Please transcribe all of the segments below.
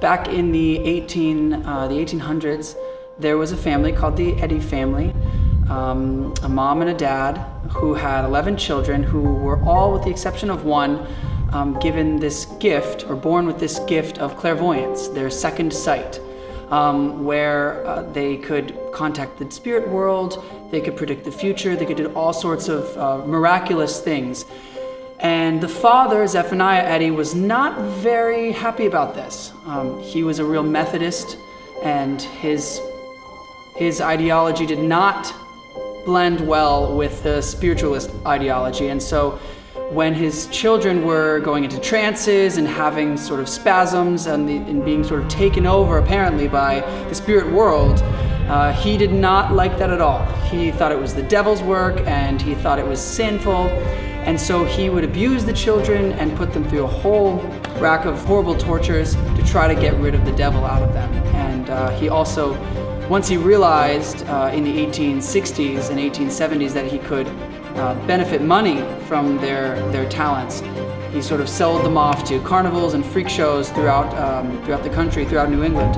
Back in the 1800s, there was a family called the Eddy family, a mom and a dad who had 11 children who were all, with the exception of one, given this gift, or born with this gift of clairvoyance, their second sight, where they could contact the spirit world, they could predict the future, they could do all sorts of miraculous things. And the father, Zephaniah Eddy, was not very happy about this. He was a real Methodist, and his ideology did not blend well with the spiritualist ideology. And so when his children were going into trances and having sort of spasms and being sort of taken over apparently by the spirit world, he did not like that at all. He thought it was the devil's work, and he thought it was sinful. And so he would abuse the children and put them through a whole rack of horrible tortures to try to get rid of the devil out of them. And he also, once he realized in the 1860s and 1870s that he could benefit money from their talents, he sort of sold them off to carnivals and freak shows throughout the country, throughout New England.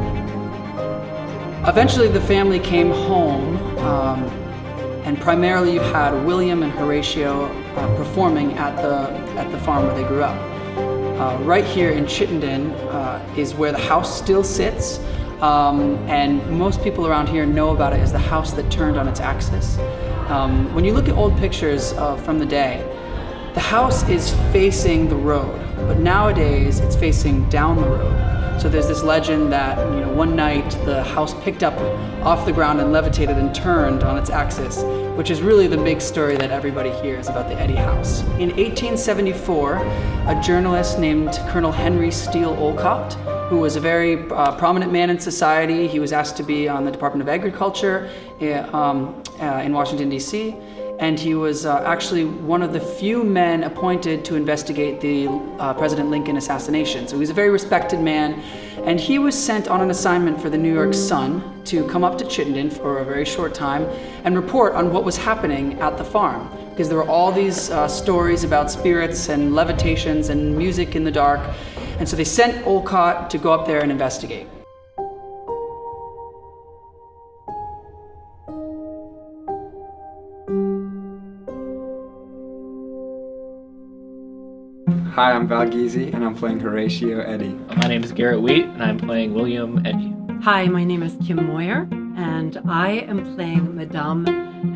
Eventually the family came home, and primarily you had William and Horatio performing at the farm where they grew up. Right here in Chittenden is where the house still sits, and most people around here know about it as the house that turned on its axis. When you look at old pictures from the day, the house is facing the road, but nowadays it's facing down the road. So there's this legend that one night the house picked up off the ground and levitated and turned on its axis, which is really the big story that everybody hears about the Eddy house. In 1874, a journalist named Colonel Henry Olcott, who was a very prominent man in society, he was asked to be on the Department of Agriculture in Washington, D.C., and he was actually one of the few men appointed to investigate the President Lincoln assassination. So he was a very respected man, and he was sent on an assignment for the New York Sun to come up to Chittenden for a very short time and report on what was happening at the farm, because there were all these stories about spirits and levitations and music in the dark, and so they sent Olcott to go up there and investigate. Hi, I'm Val Giese, and I'm playing Horatio Eddy. My name is Garrett Wheat, and I'm playing William Eddy. Hi, my name is Kim Moyer, and I am playing Madame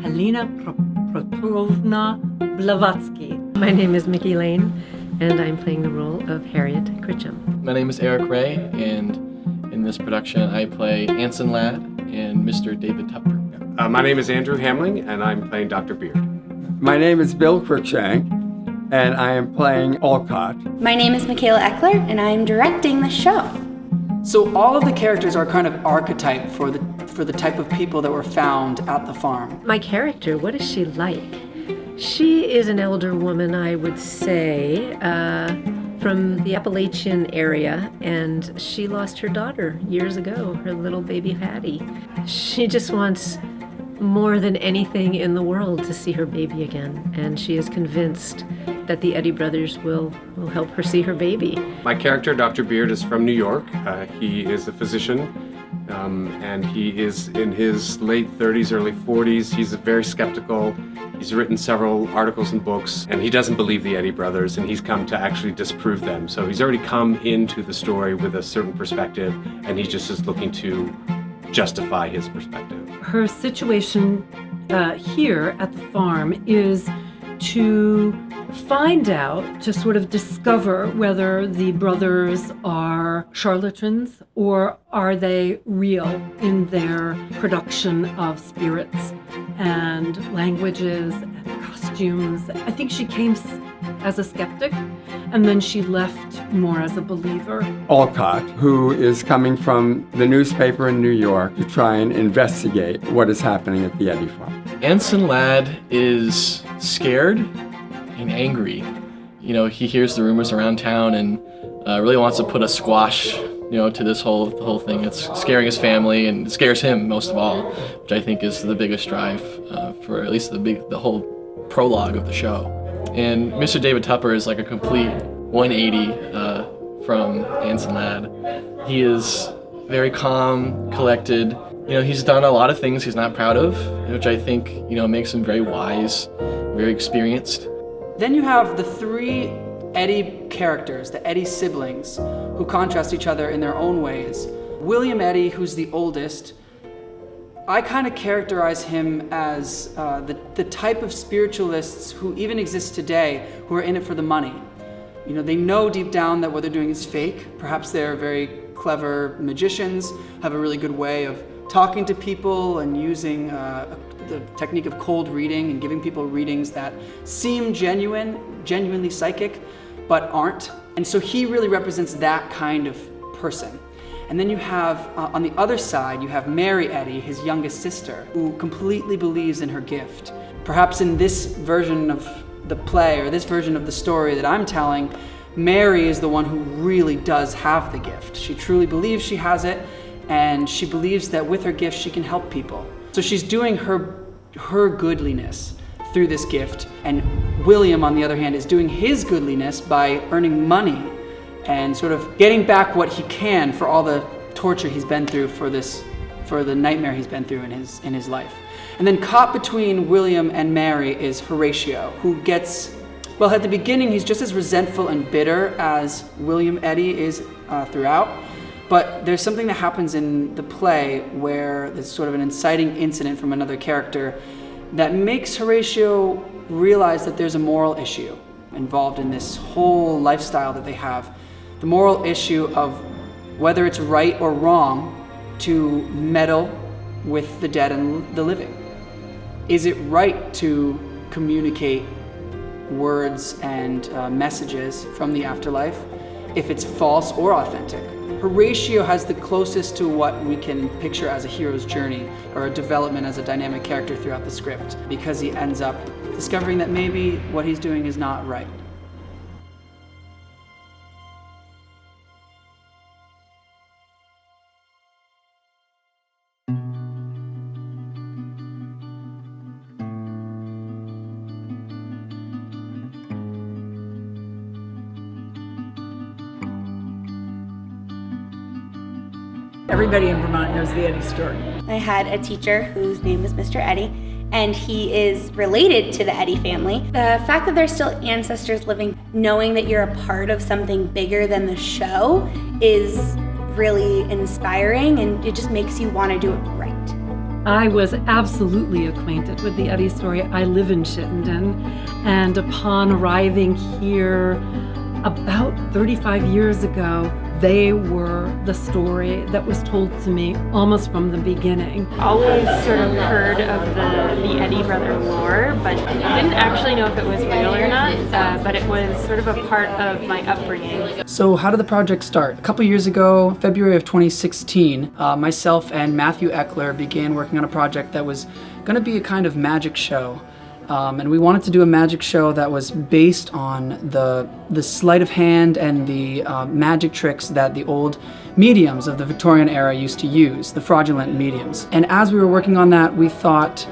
Helena Protorovna Blavatsky. My name is Mickey Lane, and I'm playing the role of Harriet Critcham. My name is Eric Ray, and in this production I play Anson Ladd and Mr. David Tupper. My name is Andrew Hamling, and I'm playing Dr. Beard. My name is Bill Cruikshank, and I am playing Olcott. My name is Michaela Eckler, and I'm directing the show. So all of the characters are kind of archetype for the type of people that were found at the farm. My character, what is she like? She is an elder woman, I would say, from the Appalachian area, and she lost her daughter years ago, her little baby Hattie. She just wants more than anything in the world to see her baby again, and she is convinced that the Eddy brothers will help her see her baby. My character, Dr. Beard, is from New York. He is a physician, and he is in his late 30s, early 40s. He's very skeptical. He's written several articles and books, and he doesn't believe the Eddy brothers, and he's come to actually disprove them. So he's already come into the story with a certain perspective, and he just is looking to justify his perspective. Her situation here at the farm is to find out, to sort of discover whether the brothers are charlatans or are they real in their production of spirits and languages and costumes. I think she came as a skeptic, and then she left more as a believer. Olcott, who is coming from the newspaper in New York to try and investigate what is happening at the Eddy farm. Anson Ladd is scared and angry. He hears the rumors around town and really wants to put a squash, to this whole thing. It's scaring his family, and it scares him most of all, which I think is the biggest drive for at least the whole prologue of the show. And Mr. David Tupper is like a complete 180 from Anson Ladd. He is very calm, collected. You know, he's done a lot of ththings he's not proud of, which I think, you know, makes him very wise, very experienced. Then you have the three Eddy characters, the Eddy siblings, who contrast each other in their own ways. William Eddy, who's the oldest, I kind of characterize him as the type of spiritualists who even exist today, who are in it for the money. You know, they know deep down that what they're doing is fake. Perhaps they're very clever magicians, have a really good way of talking to people and using the technique of cold reading and giving people readings that seem genuinely psychic, but aren't. And so he really represents that kind of person. And then you have, on the other side, you have Mary Eddy, his youngest sister, who completely believes in her gift. Perhaps in this version of the play, or this version of the story that I'm telling, Mary is the one who really does have the gift. She truly believes she has it, and she believes that with her gift she can help people. So she's doing her goodliness through this gift, and William, on the other hand, is doing his goodliness by earning money and sort of getting back what he can for all the torture he's been through for the nightmare he's been through in his life. And then caught between William and Mary is Horatio, who gets, well, at the beginning he's just as resentful and bitter as William Eddy is throughout, but there's something that happens in the play where there's sort of an inciting incident from another character that makes Horatio realize that there's a moral issue involved in this whole lifestyle that they have. The moral issue of whether it's right or wrong to meddle with the dead and the living. Is it right to communicate words and messages from the afterlife if it's false or authentic? Horatio has the closest to what we can picture as a hero's journey or a development as a dynamic character throughout the script, because he ends up discovering that maybe what he's doing is not right. Everybody in Vermont knows the Eddy story. I had a teacher whose name was Mr. Eddy, and he is related to the Eddy family. The fact that there's still ancestors living, knowing that you're a part of something bigger than the show, is really inspiring, and it just makes you want to do it right. I was absolutely acquainted with the Eddy story. I live in Chittenden, and upon arriving here about 35 years ago, they were the story that was told to me almost from the beginning. Always sort of heard of the Eddy brother lore, but didn't actually know if it was real or not, but it was sort of a part of my upbringing. So how did the project start? A couple years ago, February of 2016, myself and Matthew Eckler began working on a project that was going to be a kind of magic show. And we wanted to do a magic show that was based on the sleight of hand and the magic tricks that the old mediums of the Victorian era used to use, the fraudulent mediums. And as we were working on that, we thought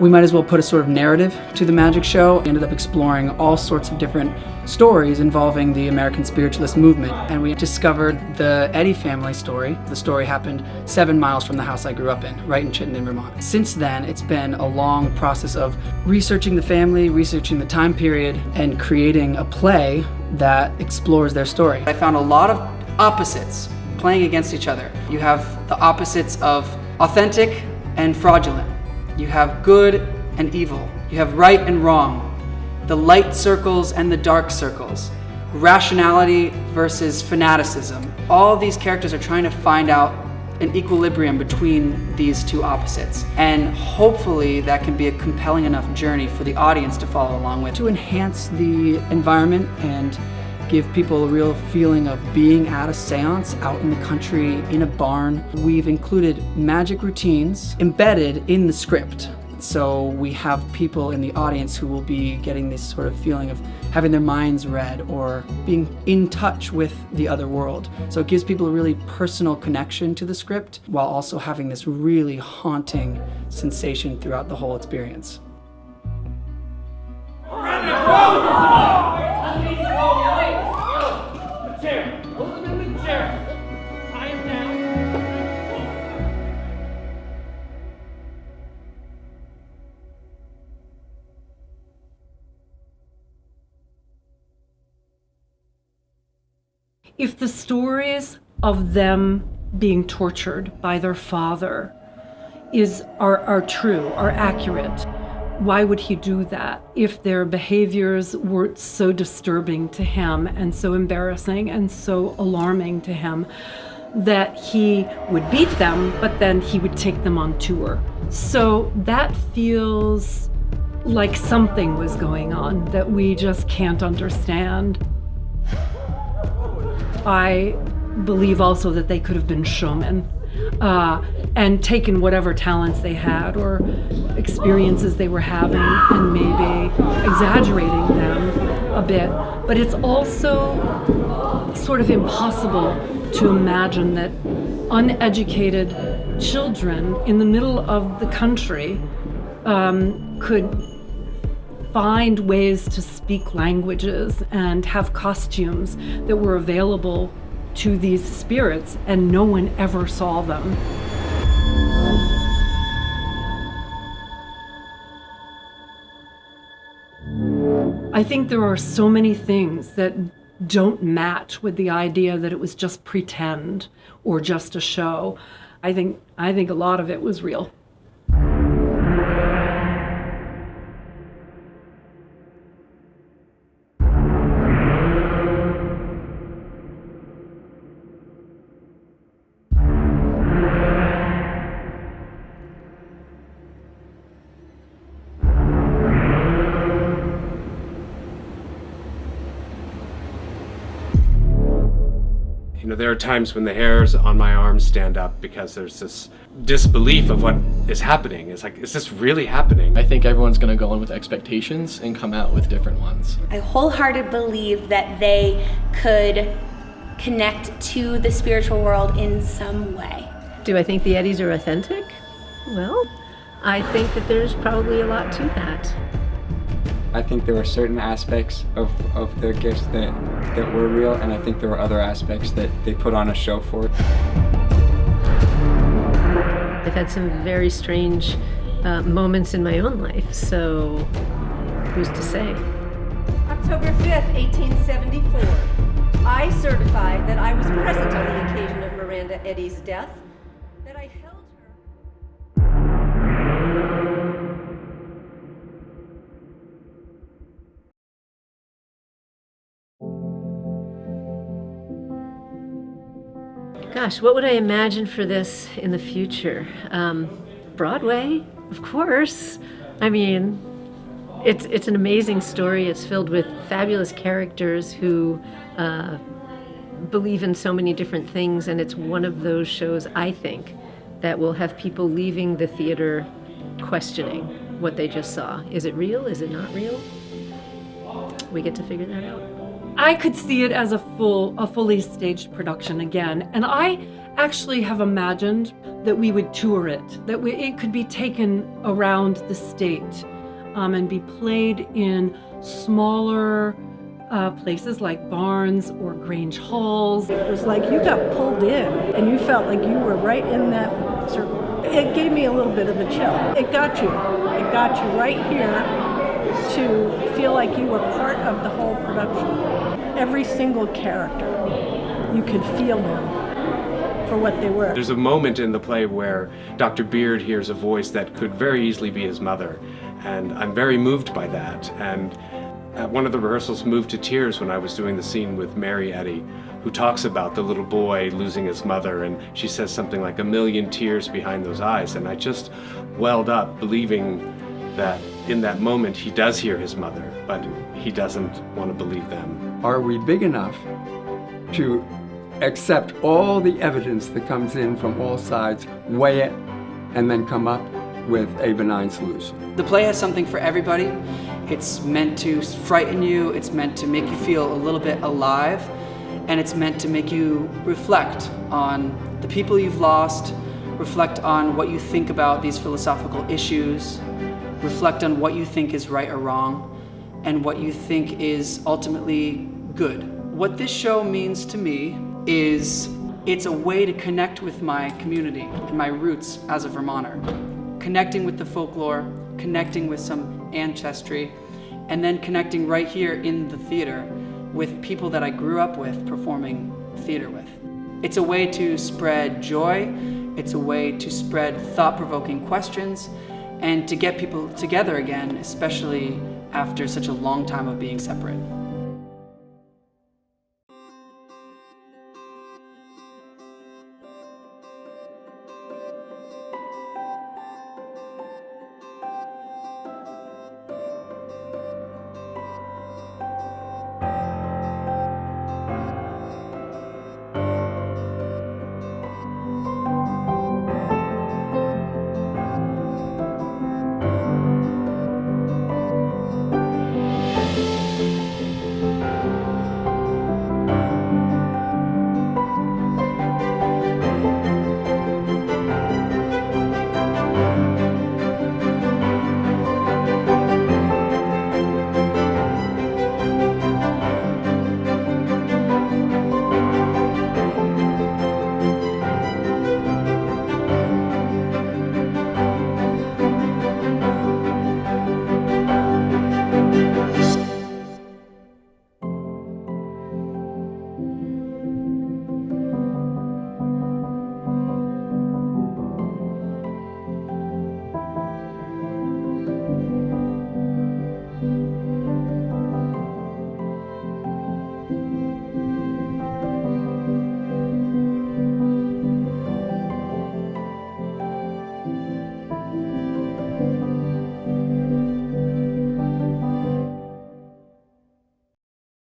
we might as well put a sort of narrative to the magic show. We ended up exploring all sorts of different stories involving the American spiritualist movement, and we discovered the Eddy family story. The story happened 7 miles from the house I grew up in, right in Chittenden, Vermont. Since then, it's been a long process of researching the family, researching the time period, and creating a play that explores their story. I found a lot of opposites playing against each other. You have the opposites of authentic and fraudulent. You have good and evil. You have right and wrong. The light circles and the dark circles. Rationality versus fanaticism. All these characters are trying to find out an equilibrium between these two opposites. And hopefully that can be a compelling enough journey for the audience to follow along with, to enhance the environment and give people a real feeling of being at a seance out in the country, in a barn. We've included magic routines embedded in the script. So we have people in the audience who will be getting this sort of feeling of having their minds read or being in touch with the other world. So it gives people a really personal connection to the script while also having this really haunting sensation throughout the whole experience. I am If the stories of them being tortured by their father are true, are accurate, why would he do that if their behaviors were so disturbing to him and so embarrassing and so alarming to him that he would beat them, but then he would take them on tour? So that feels like something was going on that we just can't understand. I believe also that they could have been showmen and taken whatever talents they had or experiences they were having and maybe exaggerating them a bit. But it's also sort of impossible to imagine that uneducated children in the middle of the country could find ways to speak languages and have costumes that were available to these spirits, and no one ever saw them. I think there are so many things that don't match with the idea that it was just pretend or just a show. I think a lot of it was real. You know, there are times when the hairs on my arms stand up because there's this disbelief of what is happening. It's like, is this really happening? I think everyone's going to go in with expectations and come out with different ones. I wholeheartedly believe that they could connect to the spiritual world in some way. Do I think the Eddys are authentic? Well, I think that there's probably a lot to that. I think there were certain aspects of their gifts that were real, and I think there were other aspects that they put on a show for. I've had some very strange moments in my own life, so who's to say? October 5th, 1874. I certify that I was present on the occasion of Miranda Eddy's death, that I held her. Gosh, what would I imagine for this in the future? Broadway, of course. I mean, it's an amazing story. It's filled with fabulous characters who believe in so many different things, and it's one of those shows, I think, that will have people leaving the theater questioning what they just saw. Is it real? Is it not real? We get to figure that out. I could see it as a fully staged production again, and I actually have imagined that we would tour it, that it could be taken around the state and be played in smaller places like barns or Grange halls. It was like you got pulled in and you felt like you were right in that circle. It gave me a little bit of a chill. It got you right here to feel like you were part of the whole production. Every single character, you could feel them for what they were. There's a moment in the play where Dr. Beard hears a voice that could very easily be his mother, and I'm very moved by that. And at one of the rehearsals, moved to tears when I was doing the scene with Mary Eddy, who talks about the little boy losing his mother, and she says something like 1,000,000 tears behind those eyes, and I just welled up believing that in that moment he does hear his mother, but he doesn't want to believe them. Are we big enough to accept all the evidence that comes in from all sides, weigh it, and then come up with a benign solution? The play has something for everybody. It's meant to frighten you, it's meant to make you feel a little bit alive, and it's meant to make you reflect on the people you've lost, reflect on what you think about these philosophical issues, reflect on what you think is right or wrong, and what you think is ultimately good. What this show means to me is it's a way to connect with my community and my roots as a Vermonter. Connecting with the folklore, connecting with some ancestry, and then connecting right here in the theater with people that I grew up with performing theater with. It's a way to spread joy, it's a way to spread thought-provoking questions, and to get people together again, especially after such a long time of being separate.